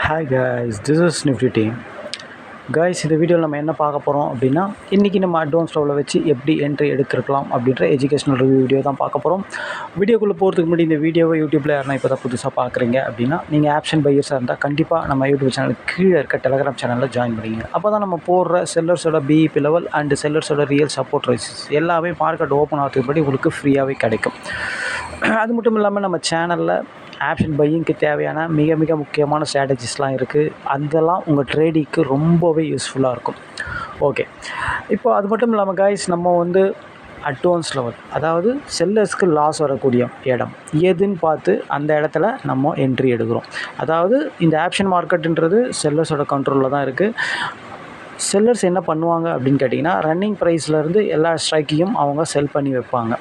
Hi guys, this is Nifty team. Guys, இந்த வீடியோவில் நம்ம என்ன பார்க்க போகிறோம் அப்படின்னா, இன்றைக்கி நம்ம அட்வான்ஸ் லெவலில் வச்சு எப்படி என்ட்ரி எடுத்துருக்கலாம் அப்படின்ற எஜுகேஷனல் ரிவ்யூ வீடியோ தான் பார்க்க போகிறோம். வீடியோக்குள்ளே போகிறதுக்கு முன்னாடி இந்த வீடியோவை யூடியூப்பில் யாருன்னா இப்போ தான் புதுசாக பார்க்குறீங்க அப்படின்னா, நீங்கள் ஆப்ஷன் பையர்ஸாக இருந்தால் கண்டிப்பாக நம்ம யூடியூப் சேனலுக்கு கீழே இருக்க டெலகிராம் சேனலில் ஜாயின் பண்ணிங்க. அப்போ தான் நம்ம போடுற செல்லர்ஸோட பிஇபி லெவல் அண்டு செல்லர்ஸோட ரியல் சப்போர்ட் ரைசஸ் எல்லாமே மார்க்கெட் ஓப்பன் ஆகிறதுக்கு முன்னாடி உங்களுக்கு ஃப்ரீயாகவே கிடைக்கும். அது மட்டும் இல்லாமல் நம்ம சேனலில் ஆப்ஷன் பையிங்க்கு தேவையான மிக மிக முக்கியமான ஸ்ட்ராட்டஜிஸ்லாம் இருக்குது. அதெல்லாம் உங்கள் ட்ரேடிங்க்கு ரொம்பவே யூஸ்ஃபுல்லாக இருக்கும். ஓகே, இப்போ அது மட்டும் இல்லாமல் காய்ஸ், நம்ம வந்து அட்வான்ஸ் லெவல், அதாவது செல்லர்ஸ்க்கு லாஸ் வரக்கூடிய இடம் எதுன்னு பார்த்து அந்த இடத்துல நம்ம என்ட்ரி எடுக்கிறோம். அதாவது இந்த ஆப்ஷன் மார்க்கெட்டுன்றது செல்லர்ஸோட கண்ட்ரோலில் தான் இருக்குது. செல்லர்ஸ் என்ன பண்ணுவாங்க அப்படின்னு கேட்டிங்கன்னா, ரன்னிங் ப்ரைஸ்லேருந்து எல்லா ஸ்ட்ரைக்கையும் அவங்க செல் பண்ணி வைப்பாங்க.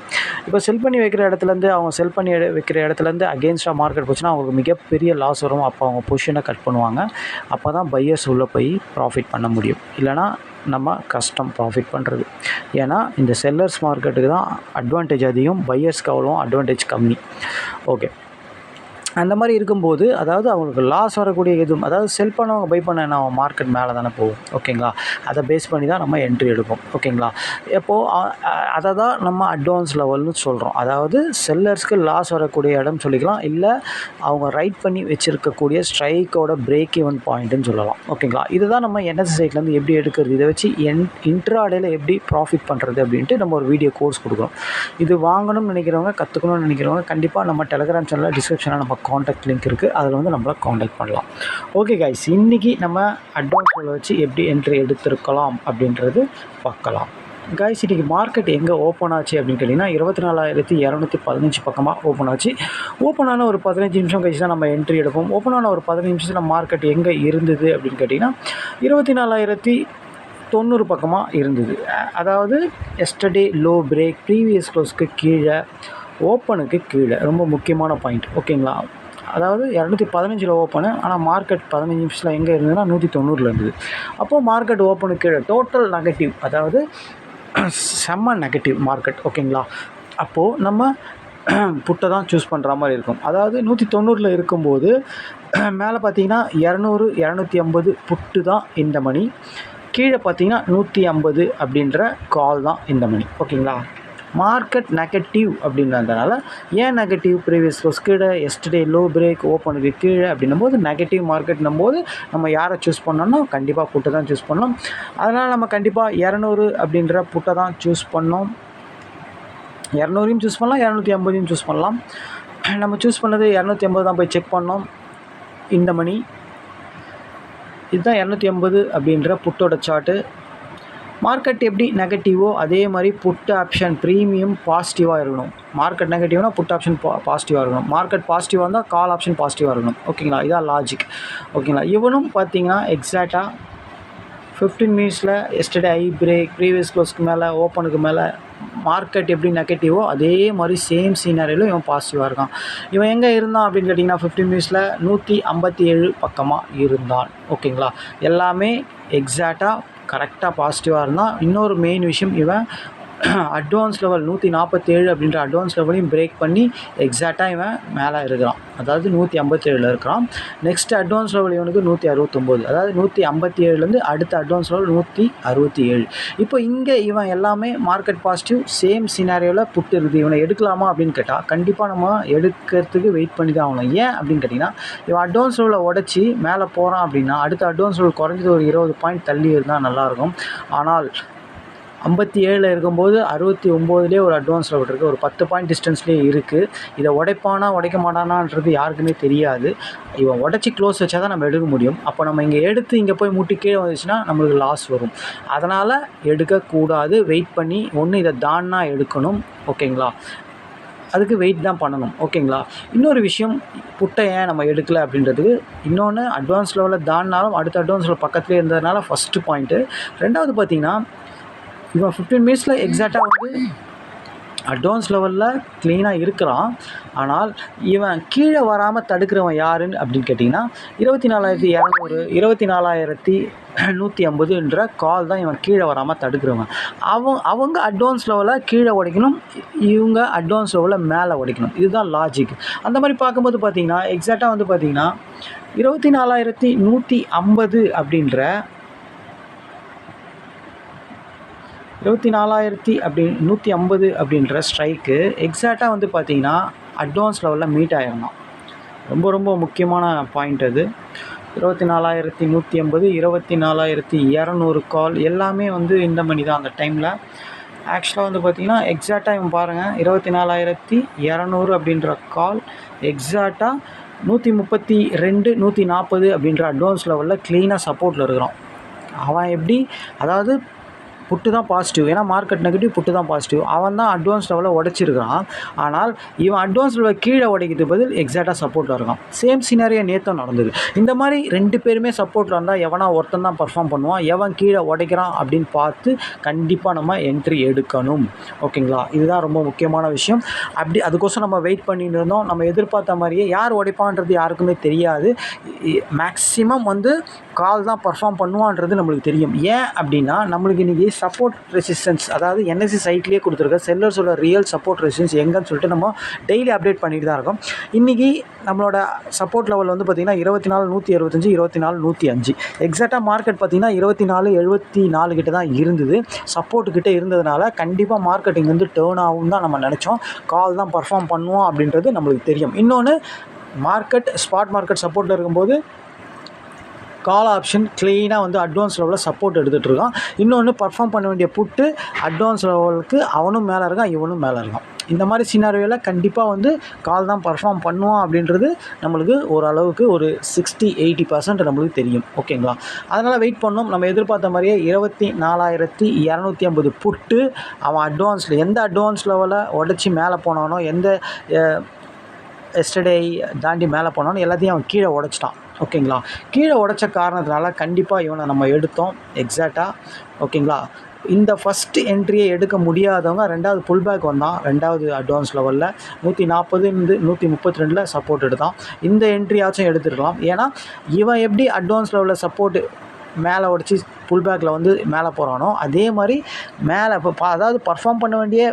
இப்போ செல் பண்ணி வைக்கிற இடத்துலேருந்து அவங்க செல் பண்ணி வைக்கிற இடத்துலேருந்து அகெயின்ஸ்டாக மார்க்கெட் போச்சுன்னா அவங்களுக்கு மிகப்பெரிய லாஸ் வரும். அப்போ அவங்க பொசிஷனை கட் பண்ணுவாங்க. அப்போ தான் பையர்ஸ் உள்ளே போய் ப்ராஃபிட் பண்ண முடியும். இல்லைனா நம்ம கஷ்டம் ப்ராஃபிட் பண்ணுறது. ஏன்னா இந்த செல்லர்ஸ் மார்க்கெட்டுக்கு தான் அட்வான்டேஜ் அதிகம், பையர்ஸ்க்கு அவ்வளோ அட்வான்டேஜ் கம்மி. ஓகே, அந்த மாதிரி இருக்கும்போது, அதாவது அவங்களுக்கு லாஸ் வரக்கூடிய எதுவும், அதாவது செல் பண்ணவங்க பை பண்ண என்ன மார்க்கெட் மேலே தானே போகும். ஓகேங்களா, அதை பேஸ் பண்ணி தான் நம்ம என்ட்ரி எடுப்போம். ஓகேங்களா, இப்போது அதை தான் நம்ம அட்வான்ஸ் லெவல்னு சொல்கிறோம். அதாவது செல்லர்ஸ்க்கு லாஸ் வரக்கூடிய இடம் சொல்லிக்கலாம், இல்லை அவங்க ரைட் பண்ணி வச்சுருக்கக்கூடிய ஸ்ட்ரைக்கோட பிரேக் ஈவன் பாயிண்ட்டுன்னு சொல்லலாம். ஓகேங்களா, இதுதான் நம்ம என்எஸ்சி சைட்லேருந்து எப்படி எடுக்கிறது, இதை வச்சு இன்ட்ராடேயில் எப்படி ப்ராஃபிட் பண்ணுறது அப்படின்ட்டு நம்ம ஒரு வீடியோ கோர்ஸ் கொடுக்குறோம். இது வாங்கணும்னு நினைக்கிறவங்க, கற்றுக்கணும்னு நினைக்கிறவங்க கண்டிப்பாக நம்ம டெலகிராம் சேனலில் டிஸ்கிரிப்ஷனில் நம்ம காண்டாக்ட் லிங்க் இருக்குது, அதில் வந்து நம்மளை காண்டாக்ட் பண்ணலாம். ஓகே கைஸ், இன்றைக்கி நம்ம அட்வான்ஸ் லெவலில் வச்சு எப்படி என்ட்ரி எடுத்துருக்கலாம் அப்படின்றது பார்க்கலாம். கைஸ், இன்றைக்கி மார்க்கெட் எங்கே ஓப்பன் ஆச்சு அப்படின்னு கேட்டிங்கன்னா 24,215 பக்கமாக ஓப்பன் ஆச்சு. ஓப்பன் ஆன ஒரு 15 நிமிஷம் கழிச்சு தான் நம்ம என்ட்ரி எடுப்போம். ஓப்பன் ஆன ஒரு 15 நிமிஷத்தில் மார்க்கெட் எங்கே இருந்தது அப்படின்னு கேட்டிங்கன்னா 24,090 பக்கமாக இருந்தது. அதாவது எஸ்டர்டே லோ பிரேக், ப்ரீவியஸ் க்ளோஸ்க்கு கீழே, ஓப்பனுக்கு கீழே. ரொம்ப முக்கியமான பாயிண்ட். ஓகேங்களா, அதாவது 215 ஓப்பனு, ஆனால் மார்க்கெட் 15 நிமிஷத்தில் எங்கே இருந்ததுன்னா 190 இருந்தது. அப்போது மார்க்கெட் ஓப்பனுக்கு கீழே டோட்டல் நெகட்டிவ், அதாவது செம்ம நெகட்டிவ் மார்க்கெட். ஓகேங்களா, அப்போது நம்ம புட்டை தான் சூஸ் பண்ணுற மாதிரி இருக்கும். அதாவது 190 இருக்கும்போது மேலே பார்த்தீங்கன்னா 200, 250 புட்டு தான் இந்த மணி, கீழே பார்த்தீங்கன்னா 150 அப்படின்ற கால் தான் இந்த மணி. ஓகேங்களா, மார்க்கெட் நெகட்டிவ் அப்படின்றதுனால, ஏன் நெகட்டிவ், ப்ரீவியஸ் க்ளோஸ் கீழே, எஸ்டர்டே லோ பிரேக், ஓப்பனுக்கு கீழே அப்படின்னும் போது நெகட்டிவ் மார்க்கெட்னும் போது நம்ம யாரை சூஸ் பண்ணோம்னா கண்டிப்பாக புட்டை தான் சூஸ் பண்ணோம். அதனால் நம்ம கண்டிப்பாக 200 அப்படின்ற புட்டை தான் சூஸ் பண்ணோம். 200 சூஸ் பண்ணலாம், 250 சூஸ் பண்ணலாம். நம்ம சூஸ் பண்ணது 250 தான். போய் செக் பண்ணோம். இந்த மணி இதுதான் 250 அப்படின்ற புட்டோட சார்ட்டு. மார்க்கெட் எப்படி நெகட்டிவோ அதே மாதிரி புட் ஆப்ஷன் ப்ரீமியம் பாசிட்டிவாக இருக்கணும். மார்க்கெட் நெகட்டிவ்னா புட் ஆப்ஷன் பாசிட்டிவாக இருக்கணும். மார்க்கெட் பாசிட்டிவாக இருந்தால் கால் ஆப்ஷன் பாசிட்டிவாக இருக்கணும். ஓகேங்களா, இதான் லாஜிக். ஓகேங்களா, இவனும் பார்த்தீங்கன்னா எக்ஸாக்டாக 15 மினிட்ஸில் எஸ்டர்டே ஐ பிரேக், ப்ரீவியஸ் க்ளோஸ்க்கு மேலே, ஓப்பனுக்கு மேலே மார்க்கெட் எப்படி நெகட்டிவோ அதே மாதிரி சேம் சீனரியில் இவன் பாசிட்டிவாக இருக்கான். இவன் எங்கே இருந்தான் அப்படின்னு கேட்டிங்கன்னா 15 மினிட்ஸில் 157 பக்கமாக இருந்தான். ஓகேங்களா, எல்லாமே எக்ஸாக்டாக கரெக்டாக பாசிட்டிவாக இருந்தால். இன்னொரு மெயின் விஷயம், இவன் அட்வான்ஸ் லெவல் 147 அப்படின்ற அட்வான்ஸ் லெவலையும் பிரேக் பண்ணி எக்ஸாக்டாக இவன் மேலே இருக்கிறான். அதாவது 157 இருக்கிறான். நெக்ஸ்ட் அட்வான்ஸ் லெவல் இவனுக்கு 169, அதாவது 157லேருந்து அடுத்த அட்வான்ஸ் லெவல் 167. இப்போ இங்கே இவன் எல்லாமே மார்க்கெட் பாசிட்டிவ், சேம் சினாரியோவில் புட்டு இருக்குது. இவனை எடுக்கலாமா அப்படின்னு கேட்டால் கண்டிப்பாக நம்ம எடுக்கிறதுக்கு வெயிட் பண்ணி தான் ஆகணும். ஏன் அப்படின்னு கேட்டிங்கன்னா, இவன் அட்வான்ஸ் லெவலை உடச்சி மேலே போகிறான் அப்படின்னா அடுத்த அட்வான்ஸ் லெவல் குறைஞ்சது ஒரு 20 பாயிண்ட் தள்ளி இருந்தால் நல்லாயிருக்கும். ஆனால் 57 இருக்கும்போது 69லேயே ஒரு அட்வான்ஸ் லெவல் இருக்குது, ஒரு 10 பாயிண்ட் டிஸ்டன்ஸ்லேயே இருக்குது. இதை உடைப்பானா உடைக்க மாட்டானான்றது யாருக்குமே தெரியாது. இவன் உடச்சி க்ளோஸ் வச்சா தான் நம்ம எடுக்க முடியும். அப்போ நம்ம இங்கே எடுத்து இங்கே போய் முட்டி கீழே வந்துச்சுன்னா நம்மளுக்கு லாஸ் வரும். அதனால் எடுக்கக்கூடாது. வெயிட் பண்ணி ஒன்று இதை தான்னா எடுக்கணும். ஓகேங்களா, அதுக்கு வெயிட் தான் பண்ணணும். ஓகேங்களா, இன்னொரு விஷயம், புட்டை ஏன் நம்ம எடுக்கலை அப்படின்றதுக்கு இன்னொன்று, அட்வான்ஸ் லெவலில் தான்னாலும் அடுத்த அட்வான்ஸ் லெவல் பக்கத்துலேயே இருந்ததுனால ஃபஸ்ட்டு பாயிண்ட்டு. ரெண்டாவது பார்த்திங்கன்னா, இவன் 15 மினிட்ஸில் எக்ஸாக்டாக வந்து அட்வான்ஸ் லெவலில் க்ளீனாக இருக்கிறான். ஆனால் இவன் கீழே வராமல் தடுக்கிறவன் யாருன்னு அப்படின்னு கேட்டிங்கன்னா 24,200 24,150 கால் தான் இவன் கீழே வராமல் தடுக்கிறவன். அவங்க அட்வான்ஸ் லெவலில் கீழே உடைக்கணும், இவங்க அட்வான்ஸ் லெவலில் மேலே உடைக்கணும். இதுதான் லாஜிக். அந்த மாதிரி பார்க்கும்போது பார்த்தீங்கன்னா எக்ஸாக்டாக வந்து பார்த்தீங்கன்னா 24,150 அப்படின்ற 150 அப்படின்ற ஸ்ட்ரைக்கு எக்ஸாக்டாக வந்து பார்த்திங்கன்னா அட்வான்ஸ் லெவலில் மீட் ஆகிடணும். ரொம்ப ரொம்ப முக்கியமான பாயிண்ட் அது. 24,150 24,200 கால் எல்லாமே வந்து இந்த மணி தான் அந்த டைமில். ஆக்சுவலாக வந்து பார்த்திங்கன்னா எக்ஸாக்டாக இவன் பாருங்கள் 24,200 அப்படின்ற கால் எக்ஸாக்டாக 132 140 அப்படின்ற அட்வான்ஸ் லெவலில் க்ளீனாக சப்போர்ட்டில் இருக்கிறான். அவன் எப்படி, அதாவது புட்டு தான் பாசிட்டிவ், ஏன்னா மார்க்கெட் நெகட்டிவ், புட்டு தான் பாசிட்டிவ். அவன் தான் அட்வான்ஸ் லெவலில் உடைச்சிருக்கிறான். ஆனால் இவன் அட்வான்ஸ் லெவலில் கீழே உடைக்கிறது பதில் எக்ஸாக்டாக சப்போர்ட்டில் இருக்கான். சேம் சினாரியா நேற்று நடந்தது. இந்த மாதிரி 2 பேருமே சப்போர்ட்டில் இருந்தால் எவனா ஒருத்தன் தான் பர்ஃபார்ம் பண்ணுவான். எவன் கீழே உடைக்கிறான் அப்படின்னு பார்த்து கண்டிப்பாக நம்ம என்ட்ரி எடுக்கணும். ஓகேங்களா, இதுதான் ரொம்ப முக்கியமான விஷயம். அப்படி அதுக்கோசம் நம்ம வெயிட் பண்ணிட்டு இருந்தோம். நம்ம எதிர்பார்த்த மாதிரியே யார் உடைப்பான்றது யாருக்குமே தெரியாது. மேக்ஸிமம் வந்து கால் தான் பர்ஃபார்ம் பண்ணுவான்றது நம்மளுக்கு தெரியும். ஏன் அப்படின்னா நம்மளுக்கு இன்றைக்கி சப்போர்ட் ரெசிஸ்டன்ஸ், அதாவது என்எஸ்சி சைட்லேயே கொடுத்துருக்க செல்லர்ஸோட ரியல் சப்போர்ட் ரெசிஸ்டன்ஸ் எங்கன்னு சொல்லிட்டு நம்ம டெய்லி அப்டேட் பண்ணிட்டு தான் இருக்கோம். இன்றைக்கி நம்மளோட சப்போர்ட் லெவல் வந்து பார்த்திங்கன்னா 24,165 24,105. எக்ஸாக்டாக மார்க்கெட் பார்த்திங்கன்னா 24,74 கிட்ட தான் இருந்தது. சப்போர்ட்டு கிட்டே இருந்ததுனால கண்டிப்பாக மார்க்கெட்டிங் வந்து டேர்ன் ஆகும் தான் நம்ம நினச்சோம். கால் தான் பர்ஃபார்ம் பண்ணுவோம் அப்படின்றது நம்மளுக்கு தெரியும். இன்னொன்று, ஸ்பாட் மார்க்கெட் சப்போர்ட்டில் இருக்கும்போது கால் ஆப்ஷன் க்ளீனாக வந்து அட்வான்ஸ் லெவலில் சப்போர்ட் எடுத்துகிட்ருக்கான். இன்னொன்று, பர்ஃபார்ம் பண்ண வேண்டிய புட்டு அட்வான்ஸ் லெவலுக்கு அவனும் மேலே இருக்கான், இவனும் மேலே இருக்கான். இந்த மாதிரி சினாரியோவில் கண்டிப்பாக வந்து கால் தான் பர்ஃபார்ம் பண்ணுவான் அப்படின்றது நம்மளுக்கு ஓரளவுக்கு ஒரு 60-80% நம்மளுக்கு தெரியும். ஓகேங்களா, அதனால் வெயிட் பண்ணோம். நம்ம எதிர்பார்த்த மாதிரியே 24,250 புட்டு அவன் அட்வான்ஸில் எந்த அட்வான்ஸ் லெவலில் உடச்சி மேலே போனானோ, எந்த எஸ்டர்டே தாண்டி மேலே போனானோ எல்லாத்தையும் அவன் கீழே உடைச்சிட்டான். ஓகேங்களா, கீழே உடைச்ச காரணத்தினால கண்டிப்பாக இவனை நம்ம எடுத்தோம் எக்ஸாக்டாக. ஓகேங்களா, இந்த ஃபஸ்ட்டு என்ட்ரியை எடுக்க முடியாதவங்க 2வது புல் பேக் வந்தான். 2வது அட்வான்ஸ் லெவலில் 140 132 சப்போர்ட் எடுத்தான். இந்த என்ட்ரியாச்சும் எடுத்துருக்கலாம். ஏன்னா இவன் எப்படி அட்வான்ஸ் லெவலில் சப்போர்ட்டு மேலே உடச்சி புல் பேக்கில் வந்து மேலே போகிறானோ அதே மாதிரி மேலே இப்போ அதாவது பர்ஃபார்ம் பண்ண வேண்டிய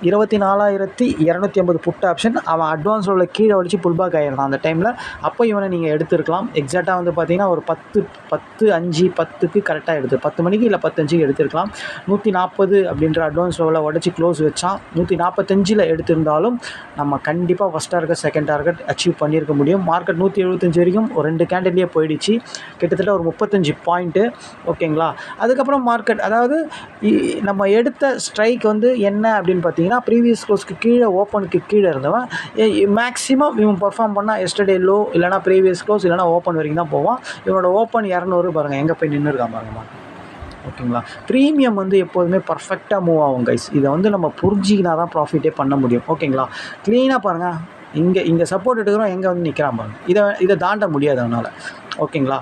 24,250 புட் ஆப்ஷன் அவன் அட்வான்ஸ் லெவலில் கீழே உடச்சி புல் பேக் ஆகிருந்தான் அந்த டைமில். அப்போ இவனை நீங்கள் எடுத்துருக்கலாம். எக்ஸாக்டாக வந்து பார்த்திங்கன்னா ஒரு 10:10 கரெக்டாக 10 மணிக்கு இல்லை 10:05 எடுத்துருக்கலாம். 140 அப்படின்ற அட்வான்ஸ் லெவலில் உடச்சி க்ளோஸ் வச்சான். 145 எடுத்திருந்தாலும் நம்ம கண்டிப்பாக first target second target achieve பண்ணியிருக்க முடியும். மார்க்கெட் 175 வரைக்கும் ஒரு 2 கேண்டில்லையே போயிடுச்சு. கிட்டத்தட்ட ஒரு 35 பாயிண்ட்டு. ஓகேங்களா, அதுக்கப்புறம் மார்க்கெட், அதாவது நம்ம எடுத்த ஸ்ட்ரைக் வந்து என்ன அப்படின்னு பார்த்தீங்கன்னா ப்ரீவியஸ் க்ளோஸ்க்கு கீழே ஓப்பனுக்கு கீழே இருந்தவன் மேக்ஸிமம் இவன் பர்ஃபார்ம் பண்ணால் எஸ்டர்டே லோ இல்லைனா ப்ரீவியஸ் க்ளோஸ் இல்லைனா ஓப்பன் வரைக்கும் தான் போவான். இவனோட ஓப்பன் 200 பாருங்கள் எங்கே போய் நின்று இருக்கான் பாருங்கம்மா. ஓகேங்களா, ப்ரீமியம் வந்து எப்போதுமே பர்ஃபெக்டாக மூவ் ஆகும் கைஸ். இதை வந்து நம்ம புரிஞ்சிக்கினா தான் ப்ராஃபிட்டே பண்ண முடியும். ஓகேங்களா, க்ளீனாக பாருங்கள், இங்கே சப்போர்ட் எடுக்கிறோம், எங்கே வந்து நிற்கிறான் பாருங்கள். இதை தாண்ட முடியாது அவனால். ஓகேங்களா,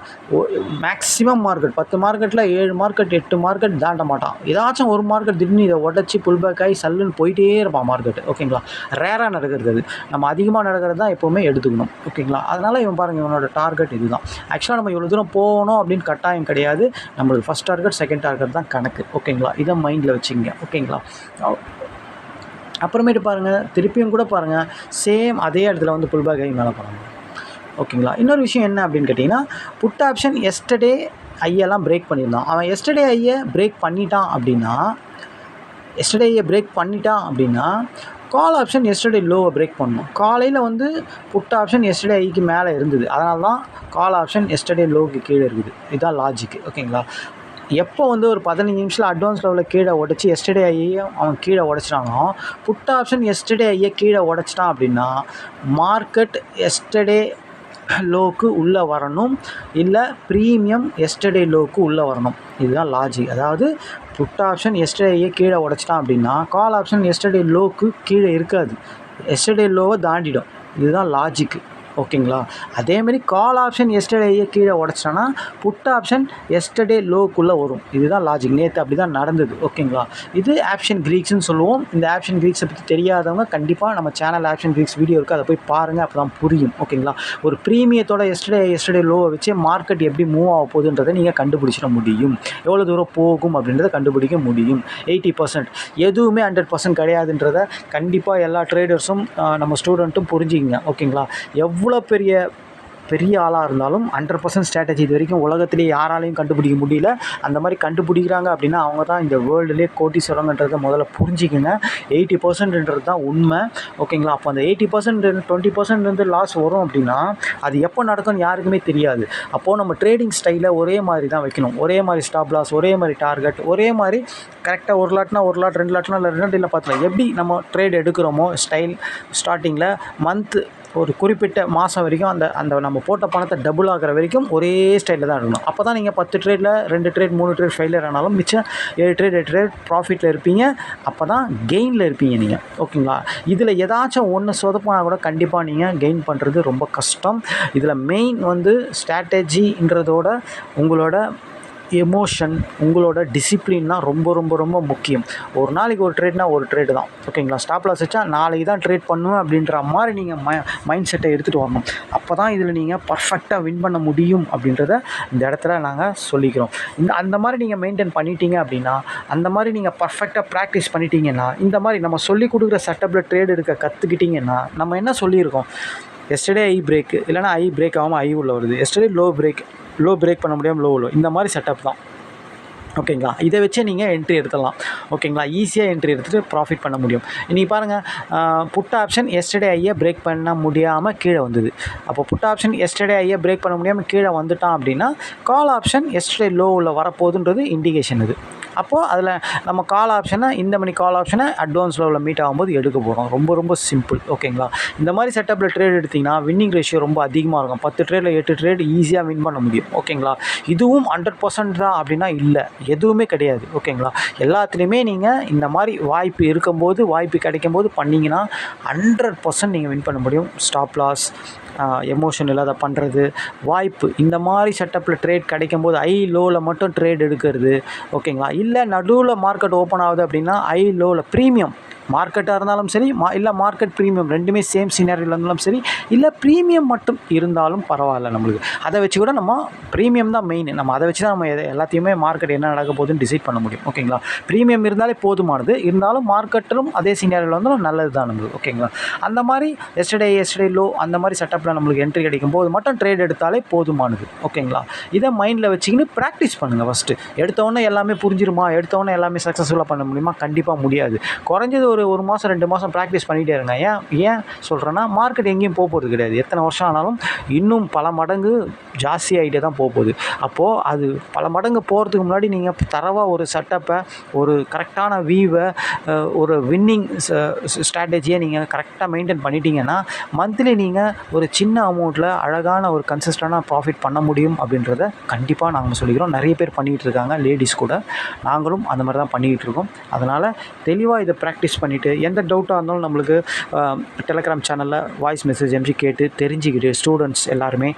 மேக்ஸிமம் மார்க்கெட் 10 மார்க்கெட்டில் 7 மார்க்கெட் 8 மார்க்கெட் தாண்ட மாட்டான். ஏதாச்சும் ஒரு மார்க்கெட் திடீர்னு இதை உடச்சி புல் பேக் ஆகி சல்லுன்னு போயிட்டே இருப்பான் மார்க்கெட். ஓகேங்களா, ரேராக நடக்கிறது அது. நம்ம அதிகமாக நடக்கிறது தான் எப்போவுமே எடுத்துக்கணும். ஓகேங்களா, அதனால் இவன் பாருங்கள், இவனோட டார்கெட் இது தான். ஆக்சுவலாக நம்ம இவ்வளோ தூரம் போகணும் அப்படின்னு கட்டாயம் கிடையாது. நம்மளுக்கு ஃபஸ்ட் டார்கெட் செகண்ட் டார்கெட் தான் கணக்கு. ஓகேங்களா, இதை மைண்டில் வச்சுங்க. ஓகேங்களா, அப்புறமேட்டு பாருங்கள், திருப்பியும் கூட பாருங்கள், சேம் அதே இடத்துல வந்து புல் பேக் ஆகி மேலே போகிறாங்க. ஓகேங்களா, இன்னொரு விஷயம் என்ன அப்படின்னு கேட்டிங்கன்னா புட் ஆப்ஷன் எஸ்டர்டே ஐயெல்லாம் பிரேக் பண்ணியிருந்தான். அவன் எஸ்டர்டே ஐயை பிரேக் பண்ணிட்டான் அப்படின்னா கால் ஆப்ஷன் எஸ்டர்டே லோவை பிரேக் பண்ணணும். காலையில் வந்து புட் ஆப்ஷன் எஸ்டர்டே ஐக்கு மேலே இருந்தது, அதனால தான் கால் ஆப்ஷன் எஸ்டர்டே லோவுக்கு கீழே இருக்குது. இதுதான் லாஜிக்கு. ஓகேங்களா, எப்போ வந்து ஒரு 15 நிமிஷத்தில் அட்வான்ஸ் லெவலில் கீழே உடச்சி எஸ்டர்டே ஐயையும் அவன் கீழே உடச்சிட்டானோ, புட் ஆப்ஷன் எஸ்டர்டே ஐயை கீழே உடச்சிட்டான் அப்படின்னா மார்க்கெட் எஸ்டர்டே லோக்கு உள்ளே வரணும், இல்லை ப்ரீமியம் எஸ்டர்டே லோக்கு உள்ளே வரணும். இதுதான் லாஜிக். அதாவது புட் ஆப்ஷன் எஸ்டர்டேயே கீழே உடச்சிட்டான் அப்படின்னா கால் ஆப்ஷன் எஸ்டர்டே லோக்கு கீழே இருக்காது, எஸ்டர்டே லோவை தாண்டிடும். இதுதான் லாஜிக்கு. ஓகேங்களா. அதேமாரி கால் ஆப்ஷன் எஸ்டர்டேயே கீழே உடச்சிட்டோன்னா புட் ஆப்ஷன் எஸ்டர்டே லோக்குள்ளே வரும். இதுதான் லாஜிக். நேற்று அப்படி தான் நடந்தது. ஓகேங்களா. இது ஆப்ஷன் க்ரீக்ஸ்னு சொல்லுவோம். இந்த ஆப்ஷன் க்ரீக்ஸை பற்றி தெரியாதவங்க கண்டிப்பாக நம்ம சேனல் ஆப்ஷன் க்ரீக்ஸ் வீடியோ இருக்குது, அதை போய் பாருங்கள். அப்போ தான் புரியும். ஓகேங்களா. ஒரு ப்ரீமியத்தோட எஸ்டர்டே லோவை வச்சு மார்க்கெட் எப்படி மூவ் ஆக போகுதுன்றதை நீங்கள் கண்டுபிடிச்சிட முடியும். எவ்வளோ தூரம் போகும் அப்படின்றத கண்டுபிடிக்க முடியும். 80% எதுவுமே 100% கிடையாதுன்றதை கண்டிப்பாக எல்லா ட்ரேடர்ஸும் நம்ம ஸ்டூடெண்ட்டும் புரிஞ்சுக்கிங்க. ஓகேங்களா. எவ்வளோ பெரிய ஆளாக இருந்தாலும் 100% ஸ்ட்ராட்டஜி இது வரைக்கும் உலகத்திலே யாராலையும் கண்டுபிடிக்க முடியல. அந்த மாதிரி கண்டுபிடிக்கிறாங்க அப்படின்னா அவங்க தான் இந்த வேர்ல்டுலேயே கோடீஸ்வரங்கன்றதை முதல்ல புரிஞ்சுக்கங்க. 80%ன்றது தான் உண்மை. ஓகேங்களா. அப்போ அந்த 80% 20% லாஸ் வரும் அப்படின்னா அது எப்போ நடக்கும்னு யாருக்குமே தெரியாது. அப்போது நம்ம ட்ரேடிங் ஸ்டைலை ஒரே மாதிரி தான் வைக்கணும். ஒரே மாதிரி ஸ்டாப் லாஸ், ஒரே மாதிரி டார்கெட், ஒரே மாதிரி கரெக்டாக 1 லாட்னா 1 லாட், 2 லாட்னா இல்லை 2 இல்லை 10 லாட் எப்படி நம்ம ட்ரேட் எடுக்கிறோமோ ஸ்டைல் ஸ்டார்டிங்கில் மந்த்து ஒரு குறிப்பிட்ட மாதம் வரைக்கும் அந்த நம்ம போட்ட பணத்தை டபுள் ஆகிற வரைக்கும் ஒரே ஸ்டைலில் தான் இருக்கணும். அப்போ தான் நீங்கள் 10 ட்ரேடில் 2 ட்ரேட் 3 ட்ரேட் ஃபெயிலியர் ஆனாலும் மிச்சம் 7 ட்ரேட் 8 ட்ரேட் ப்ராஃபிட்டில் இருப்பீங்க. அப்போ தான் கெயினில் இருப்பீங்க நீங்கள். ஓகேங்களா. இதில் ஏதாச்சும் ஒன்று சொதப்பினா கூட கண்டிப்பாக நீங்கள் கெயின் பண்ணுறது ரொம்ப கஷ்டம். இதில் மெயின் ஸ்ட்ராட்டஜின்றதோட உங்களோட எமோஷன், உங்களோட டிசிப்ளின் தான் ரொம்ப ரொம்ப ரொம்ப முக்கியம். ஒரு நாளைக்கு ஒரு ட்ரேட்னா ஒரு ட்ரேடு தான். ஓகேங்களா. ஸ்டாப் லாஸ் வச்சா நாளைக்கு தான் ட்ரேட் பண்ணுவேன் அப்படின்ற மாதிரி நீங்கள் மைண்ட் செட்டை எடுத்துகிட்டு வரணும். அப்போ தான் இதில் நீங்கள் பர்ஃபெக்டாக வின் பண்ண முடியும் அப்படின்றத இந்த இடத்துல நாங்கள் சொல்லிக்கிறோம். அந்த மாதிரி நீங்கள் மெயின்டைன் பண்ணிட்டீங்க அப்படின்னா, அந்த மாதிரி நீங்கள் பர்ஃபெக்டாக ப்ராக்டிஸ் பண்ணிட்டீங்கன்னா, இந்த மாதிரி நம்ம சொல்லிக் கொடுக்குற செட்டப்பில் ட்ரேட் எடுக்க கற்றுக்கிட்டிங்கன்னா, நம்ம என்ன சொல்லியிருக்கோம், எஸ்டர்டே ஐ பிரேக்கு இல்லைனா ஐ பிரேக் ஆகாமல் ஐ உள்ள வருது, எஸ்டர்டே லோ பிரேக் பண்ண முடியாமல் லோ இந்த மாதிரி செட்டப் தான். ஓகேங்களா. இதை வச்சே நீங்கள் என்ட்ரி எடுத்துடலாம். ஓகேங்களா. ஈஸியாக என்ட்ரி எடுத்துகிட்டு ப்ராஃபிட் பண்ண முடியும். இன்றைக்கி பாருங்கள், புட் ஆப்ஷன் எஸ்டர்டே ஐயை பிரேக் பண்ண முடியாமல் கீழே வந்தது. அப்போ புட் ஆப்ஷன் எஸ்டர்டே ஐயை பிரேக் பண்ண முடியாமல் கீழே வந்துட்டான் அப்படின்னா கால் ஆப்ஷன் எஸ்டர்டே லோவில் வரப்போகுதுன்றது இண்டிகேஷன் இது. அப்போது அதில் நம்ம கால் ஆப்ஷனை இந்த மணி கால் ஆப்ஷனை அட்வான்ஸ் லெவலில் மீட் ஆகும்போது எடுக்க போகிறோம். ரொம்ப ரொம்ப சிம்பிள். ஓகேங்களா. இந்த மாதிரி செட்டப்பில் ட்ரேட் எடுத்திங்கன்னா வின்னிங் ரேஷியோ ரொம்ப அதிகமாக இருக்கும். 10 ட்ரேடில் 8 ட்ரேட் ஈஸியாக வின் பண்ண முடியும். ஓகேங்களா. இதுவும் 100% தான் அப்படின்னா இல்லை, எதுவுமே கிடையாது. ஓகேங்களா. எல்லாத்துலேயுமே நீங்கள் இந்த மாதிரி வாய்ப்பு இருக்கும்போது, வாய்ப்பு கிடைக்கும்போது பண்ணிங்கன்னா 100% நீங்கள் வின் பண்ண முடியும். ஸ்டாப் லாஸ், எமோஷன் இல்லாத பண்ணுறது, வாய்ப்பு இந்த மாதிரி செட்டப்பில் ட்ரேட் கிடைக்கும்போது ஐ லோவில் மட்டும் ட்ரேட் எடுக்கிறது. ஓகேங்களா. இல்லை நடுவில் மார்க்கெட் ஓப்பன் ஆகுது அப்படின்னா ஐ லோவில் ப்ரீமியம் மார்க்கெட்டாக இருந்தாலும் சரி, இல்லை மார்க்கெட் ப்ரீமியம் ரெண்டுமே சேம் சினாரியோவில் இருந்தாலும் சரி, இல்லை ப்ரீமியம் மட்டும் இருந்தாலும் பரவாயில்ல. நம்மளுக்கு அதை வச்சு கூட நம்ம ப்ரீமியம் தான் மெயின். நம்ம அதை வச்சு தான் நம்ம எல்லாத்தையுமே மார்க்கெட் என்ன நடக்க போகுதுன்னு டிசைட் பண்ண முடியும். ஓகேங்களா. ப்ரீமியம் இருந்தாலே போதுமானது. இருந்தாலும் மார்க்கெட்டிலும் அதே சினாரியோவில் வந்து நல்லது தான் நம்மளுக்கு. ஓகேங்களா. அந்த மாதிரி எஸ்டர்டே லோ அந்த மாதிரி செட்டப்பில் நம்மளுக்கு என்ட்ரி கிடைக்கும் போது மட்டும் ட்ரேட் எடுத்தாலே போதுமானது. ஓகேங்களா. இதை மைண்டில் வச்சுக்கின்னு ப்ராக்டிஸ் பண்ணுங்கள். ஃபஸ்ட்டு எடுத்தவொடனே எல்லாமே புரிஞ்சிருமா, எடுத்தவொடனே எல்லாமே சக்ஸஸ்ஃபுல்லாக பண்ண முடியுமா? கண்டிப்பாக முடியாது. குறைஞ்சது ஒரு மாதம் 2 மாதம் ப்ராக்டிஸ் பண்ணிகிட்டே இருங்க. ஏன் சொல்கிறேன்னா, மார்க்கெட் எங்கேயும் போகிறது கிடையாது. எத்தனை வருஷம் ஆனாலும் இன்னும் பல மடங்கு ஜாஸ்தி ஆகிட்டே தான் போகுது. அப்போது அது பல மடங்கு போகிறதுக்கு முன்னாடி நீங்கள் தரவாக ஒரு செட்டப்பை, ஒரு கரெக்டான வியூவை, ஒரு வின்னிங் ஸ்ட்ராட்டஜியை நீங்கள் கரெக்டாக மெயின்டைன் பண்ணிட்டீங்கன்னா மந்த்லி நீங்கள் ஒரு சின்ன அமௌண்ட்டில் அழகான ஒரு கன்சிஸ்டண்டாக ப்ராஃபிட் பண்ண முடியும் அப்படின்றத கண்டிப்பாக நாங்கள் சொல்லிக்கிறோம். நிறைய பேர் பண்ணிகிட்டு இருக்காங்க, லேடிஸ் கூட. நாங்களும் அந்த மாதிரி தான் பண்ணிக்கிட்டு இருக்கோம். அதனால் தெளிவாக இதை ப்ராக்டிஸ் பண்ணிவிட்டு எந்த டவுட்டாக இருந்தாலும் நம்மளுக்கு டெலகிராம் சேனலில் வாய்ஸ் மெசேஜ் அனுப்பிச்சு கேட்டு தெரிஞ்சுக்கிட்டு ஸ்டூடெண்ட்ஸ் எல்லாருமே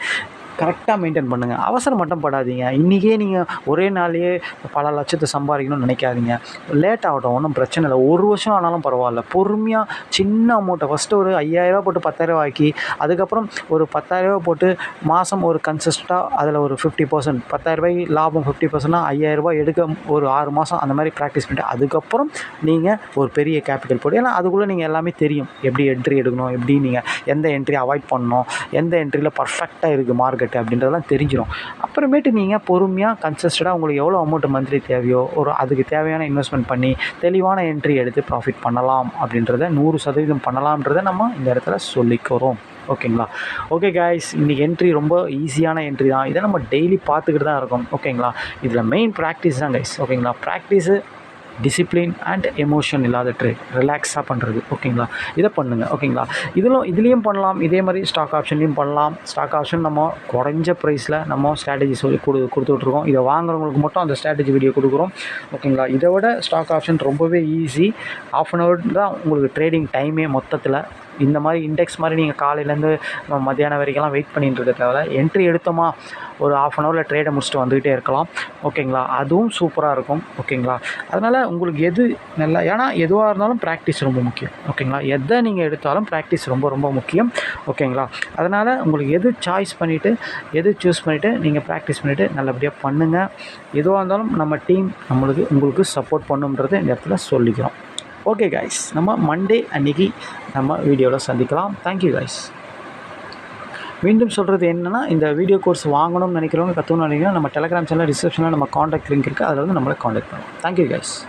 கரெக்டாக மெயின்டைன் பண்ணுங்கள். அவசரம் மட்டும் படாதீங்க. இன்றைக்கே நீங்கள் ஒரே நாளையே பல லட்சத்தை சம்பாதிக்கணும்னு நினைக்காதீங்க. லேட் ஆகட்டும், ஒன்றும் பிரச்சனை இல்லை. 1 வருஷம் ஆனாலும் பரவாயில்ல. பொறுமையாக சின்ன அமௌண்ட்டை ஃபஸ்ட்டு ஒரு 5000 போட்டு 10,000 ஆக்கி, அதுக்கப்புறம் ஒரு 10,000 போட்டு மாதம் ஒரு கன்சிஸ்டாக அதில் ஒரு 50%, 10,000 லாபம் 50%னா 5,000 எடுக்க ஒரு 6 மாதம் அந்த மாதிரி ப்ராக்டிஸ் பண்ணிட்டு அதுக்கப்புறம் நீங்கள் ஒரு பெரிய கேபிட்டல் போட்டு, ஏன்னா அதுக்குள்ளே நீங்கள் எல்லாமே தெரியும். எப்படி என்ட்ரி எடுக்கணும், எப்படி நீங்கள் எந்த என்ட்ரி அவாய்ட் பண்ணணும், எந்த என்ட்ரியில் பர்ஃபெக்டாக இருக்குது மார்க்கெட் அப்படின்றதெல்லாம் தெரிஞ்சிடும். அப்புறமேட்டு நீங்கள் பொறுமையாக கன்சிஸ்டடாக உங்களுக்கு எவ்வளோ அமௌண்ட் மந்த்லி தேவையோ அதுக்கு தேவையான இன்வெஸ்ட்மெண்ட் பண்ணி தெளிவான என்ட்ரி எடுத்து ப்ராஃபிட் பண்ணலாம் அப்படின்றத 100% பண்ணலாம்ன்றதை நம்ம இந்த இடத்துல சொல்லிக்கிறோம். ஓகேங்களா. ஓகே காய்ஸ், இன்றைக்கி என்ட்ரி ரொம்ப ஈஸியான என்ட்ரி தான். இதை நம்ம டெய்லி பார்த்துக்கிட்டு தான் இருக்கோம். ஓகேங்களா. இதில் மெயின் ப்ராக்டிஸ் தான் கைஸ். ஓகேங்களா. ப்ராக்டிஸு, டிசிப்ளின் அண்ட் எமோஷன் இல்லாத ட்ரேட், ரிலாக்ஸாக பண்ணுறது. ஓகேங்களா. இதை பண்ணுங்கள். ஓகேங்களா. இதுலேயும் பண்ணலாம். இதே மாதிரி ஸ்டாக் ஆப்ஷன்லேயும் பண்ணலாம். ஸ்டாக் ஆப்ஷன் நம்ம குறைஞ்ச ப்ரைஸில் நம்ம ஸ்ட்ராட்டஜி சொல்லி கொடுத்துட்ருக்கோம். இதை வாங்குறவங்களுக்கு மட்டும் அந்த ஸ்ட்ராட்டஜி வீடியோ கொடுக்குறோம். ஓகேங்களா. இதை விட ஸ்டாக் ஆப்ஷன் ரொம்பவே ஈஸி. ½ hour தான் உங்களுக்கு ட்ரேடிங் டைமே மொத்தத்தில். இந்த மாதிரி இண்டெக்ஸ் மாதிரி நீங்கள் காலையிலேருந்து மத்தியானம் வரைக்கும்லாம் வெயிட் பண்ணிட்டு இருக்க தேவை. என்ட்ரி எடுத்தோமா ஒரு ½ அன் ஹவரில் ட்ரேடை முடிச்சுட்டு வந்துக்கிட்டே இருக்கலாம். ஓகேங்களா, அதுவும் சூப்பராக இருக்கும். ஓகேங்களா, அதனால் உங்களுக்கு எது நல்லா, ஏன்னா எதுவாக இருந்தாலும் ப்ராக்டிஸ் ரொம்ப முக்கியம். ஓகேங்களா, எதை நீங்கள் எடுத்தாலும் ப்ராக்டிஸ் ரொம்ப ரொம்ப முக்கியம். ஓகேங்களா, அதனால் உங்களுக்கு எது சாய்ஸ் பண்ணிவிட்டு எது சூஸ் பண்ணிவிட்டு நீங்கள் ப்ராக்டிஸ் பண்ணிவிட்டு நல்லபடியாக பண்ணுங்கள். எதுவாக இருந்தாலும் நம்ம டீம் உங்களுக்கு சப்போர்ட் பண்ணுன்றதை இந்த இடத்துல சொல்லிக்கிறோம். ஓகே கைஸ், நம்ம மண்டே அன்றைக்கி நம்ம வீடியோவில் சந்திக்கலாம். Thank you guys. மீண்டும் சொல்கிறது என்னென்னா, இந்த வீடியோ கோர்ஸ் வாங்கணும்னு நினைக்கிறவங்க, கற்றுக்கணும்னு நினைக்கிறவங்க, நம்ம டெலகிராம் சேனல் டிஸ்கிரிப்ஷனில் நம்ம காண்டாக்ட் லிங்க் இருக்குது, அதில் வந்து நம்மளை காண்டாக்ட் பண்ணலாம். Thank you guys.